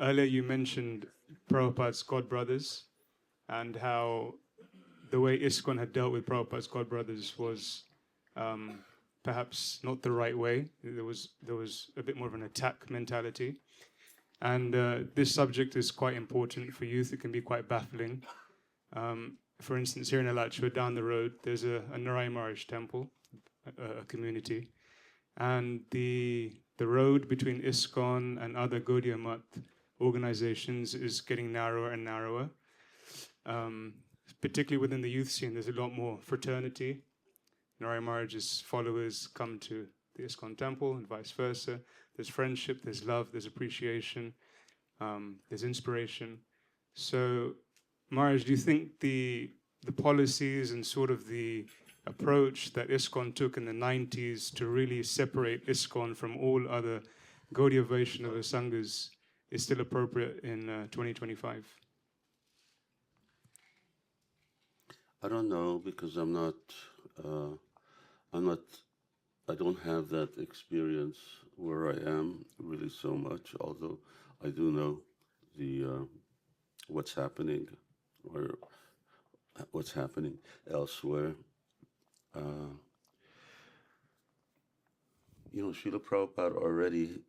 Earlier you mentioned Prabhupada's God brothers and how the way ISKCON had dealt with Prabhupada's God brothers was um, perhaps not the right way. There was a bit more of an attack mentality, and this subject is quite important for youth. It can be quite baffling. For instance, here in Alachua, down the road, there's a Narai Maharaj temple, a community, and the road between ISKCON and other Gaudiya Math organizations is getting narrower and narrower. Particularly within the youth scene, there's a lot more fraternity. Narai Maharaj's followers come to the ISKCON temple and vice versa. There's friendship, there's love, there's appreciation, there's inspiration. So, Maharaj, do you think the policies and sort of the approach that ISKCON took in the 90s to really separate ISKCON from all other Gaudiya Vaishnava Sanghas is still appropriate in 2025? I don't know, because I don't have that experience where I am really so much, although I do know the what's happening or what's happening elsewhere. Srila Prabhupada already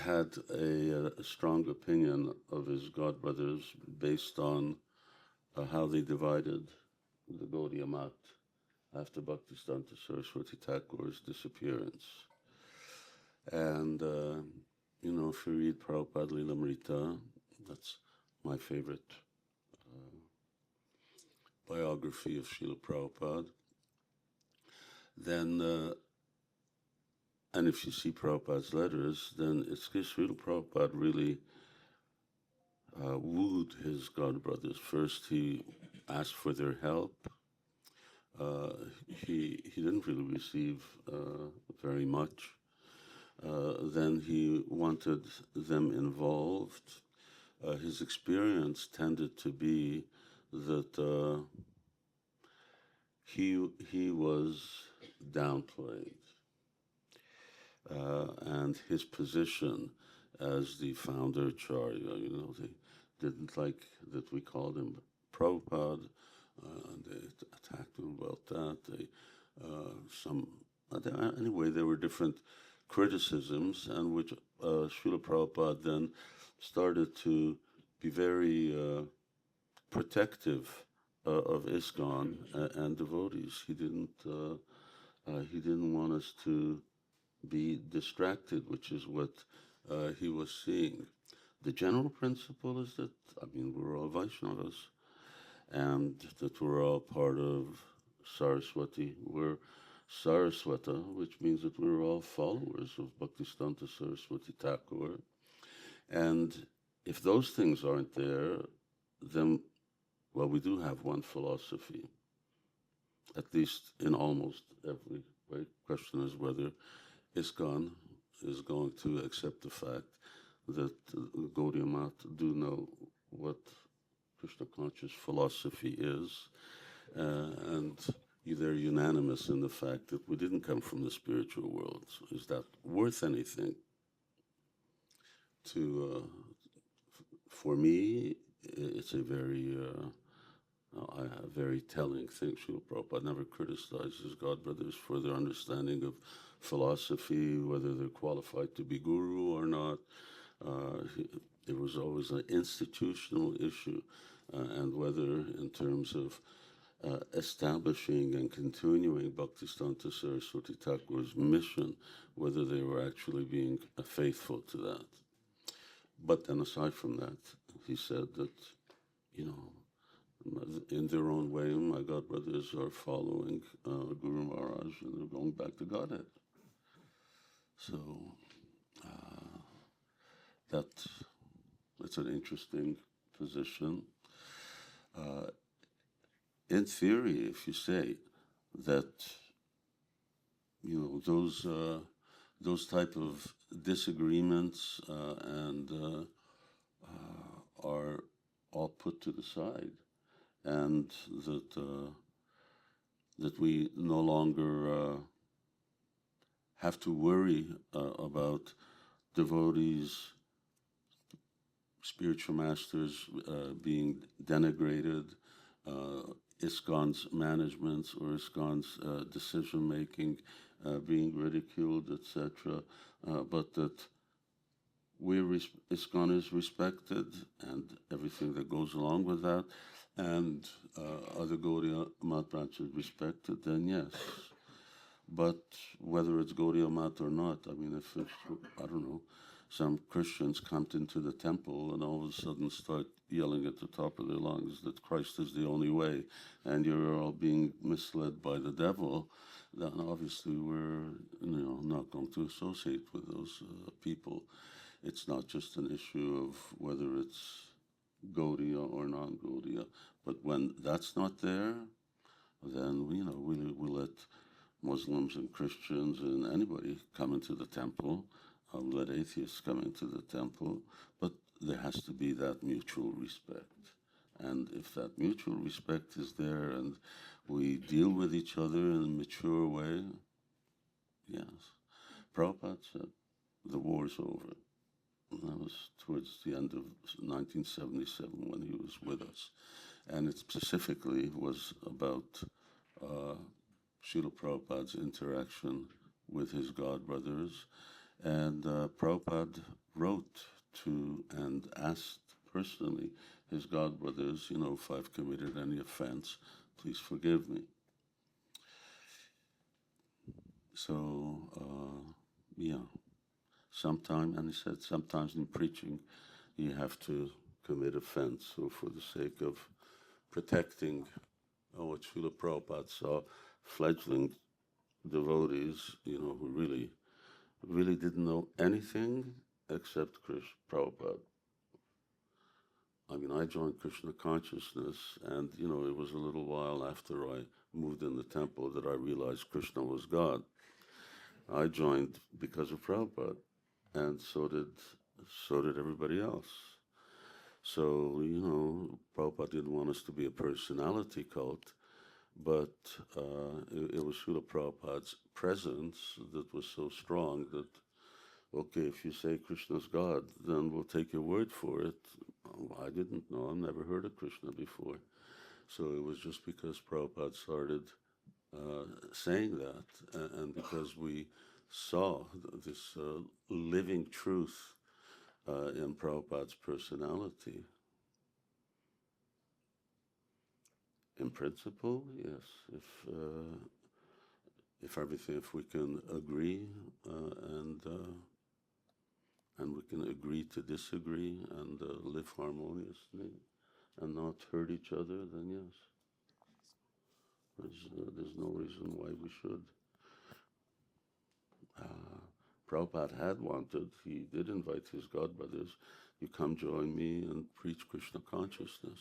had a strong opinion of his god brothers based on how they divided the Gaudiya Math after Bhaktisiddhanta Saraswati Thakur's disappearance. And, if you read Prabhupada Lilamrita, that's my favorite biography of Srila Prabhupada, then, and if you see Prabhupada's letters, then it's because Srila Prabhupada really wooed his god brothers. First, he asked for their help. He didn't really receive very much. Then he wanted them involved. His experience tended to be that he was downplayed, and his position as the founder Acharya, they didn't like that we called him Prabhupada. They attacked him about that. Anyway, there were different criticisms, and which Srila Prabhupada then started to be very protective of ISKCON and devotees. He didn't want us to be distracted, which is what he was seeing. The general principle is that, we're all Vaishnavas, and that we're all part of Saraswati. We're Saraswata, which means that we're all followers of Bhaktisiddhanta Saraswati Thakur. And if those things aren't there, then, well, we do have one philosophy, at least in almost every way. Question is whether ISKCON is going to accept the fact that Gaudiya Math do know what Krishna conscious philosophy is, and they're unanimous in the fact that we didn't come from the spiritual world. So is that worth anything? For me, it's a very telling thing. Srila Prabhupada never criticized his god brothers for their understanding of philosophy, whether they're qualified to be guru or not. There was always an institutional issue, and whether in terms of establishing and continuing Bhaktisiddhanta Saraswati Thakur's mission, whether they were actually being faithful to that. But then aside from that, he said that, in their own way, my god brothers are following Guru Maharaj, and they're going back to Godhead. So that's an interesting position. In theory, if you say that, those type of disagreements and are all put to the side, and that we no longer have to worry about devotees spiritual masters being denigrated, ISKCON's management or ISKCON's decision-making being ridiculed, etc., but that ISKCON is respected and everything that goes along with that, and other Gaudiya Mat branches respected, then yes. But whether it's Gaudiya Mat or not, I mean, if it's, I don't know, some Christians come into the temple and all of a sudden start yelling at the top of their lungs that Christ is the only way, and you're all being misled by the devil, then obviously we're not going to associate with those people. It's not just an issue of whether it's Gaudiya or non-Gaudiya, but when that's not there, then we let Muslims and Christians and anybody come into the temple. We let atheists come into the temple, but there has to be that mutual respect. And if that mutual respect is there and we deal with each other in a mature way, yes. Prabhupada said, the war's over. And that was towards the end of 1977 when he was with us. And it specifically was about Srila Prabhupada's interaction with his godbrothers. And Prabhupada wrote to and asked personally his godbrothers, if I've committed any offense, please forgive me. So, and he said, sometimes in preaching, you have to commit offense. So for the sake of protecting what Srila Prabhupada saw, fledgling devotees, who really didn't know anything except Prabhupada. I mean, I joined Krishna consciousness, and, it was a little while after I moved in the temple that I realized Krishna was God. I joined because of Prabhupada, and so did everybody else. So, Prabhupada didn't want us to be a personality cult, but it was Srila Prabhupada's presence that was so strong that, okay, if you say Krishna's God, then we'll take your word for it. I didn't know, I've never heard of Krishna before. So it was just because Prabhupada started saying that, and because we saw this living truth in Prabhupada's personality. In principle, yes. If we can agree and we can agree to disagree and live harmoniously and not hurt each other, then yes. There's no reason why we should. Prabhupada had wanted, he did invite his godbrothers, you come join me and preach Krishna consciousness.